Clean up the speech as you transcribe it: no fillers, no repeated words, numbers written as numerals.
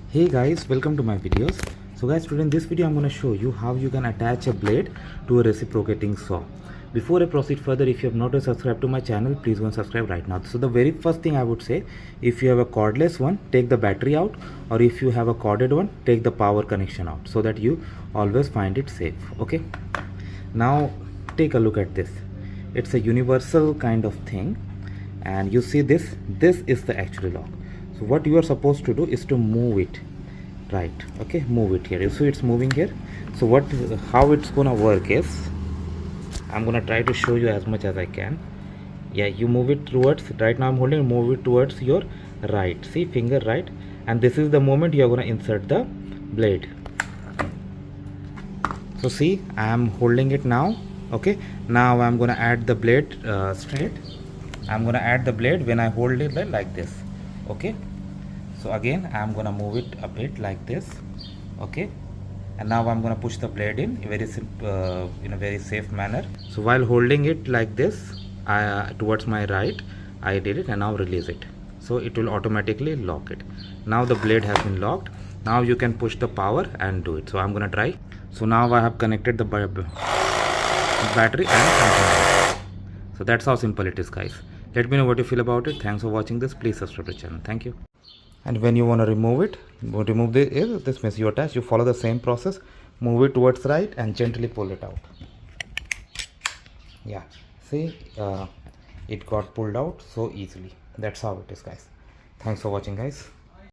Hey guys, welcome to my videos. So guys, today in this video I'm going to show you how you can attach a blade to a reciprocating saw. Before I proceed further, if you have not subscribed to my channel, please go and subscribe right now. So the very first thing I would say, if you have a cordless one, take the battery out, or if you have a corded one, take the power connection out, so that you always find it safe. Okay, now take a look at this. It's a universal kind of thing, and you see this is the actual lock. So what you are supposed to do is to move it right. Okay, move it here. You see it's moving here. So how it's gonna work is, I'm gonna try to show you as much as I can. Yeah, you move it towards, right now I'm holding, move it towards your right, see, finger right, and this is the moment you are gonna insert the blade. So see, I am holding it now. Okay, now I'm gonna add the blade straight. I'm gonna add the blade when I hold it like this. Okay, so again I'm gonna move it a bit like this. Okay, and now I'm gonna push the blade in a very safe manner. So while holding it like this, towards my right, I did it, and now release it. So it will automatically lock it. Now the blade has been locked. Now you can push the power and do it. So I'm gonna try. So now I have connected the battery and so that's how simple it is, guys. Let me know what you feel about it. Thanks for watching this. Please subscribe to the channel. Thank you. And when you want to remove it, remove this means you attach, you follow the same process, move it towards right and gently pull it out. Yeah, see, it got pulled out so easily. That's how it is, guys. Thanks for watching, guys.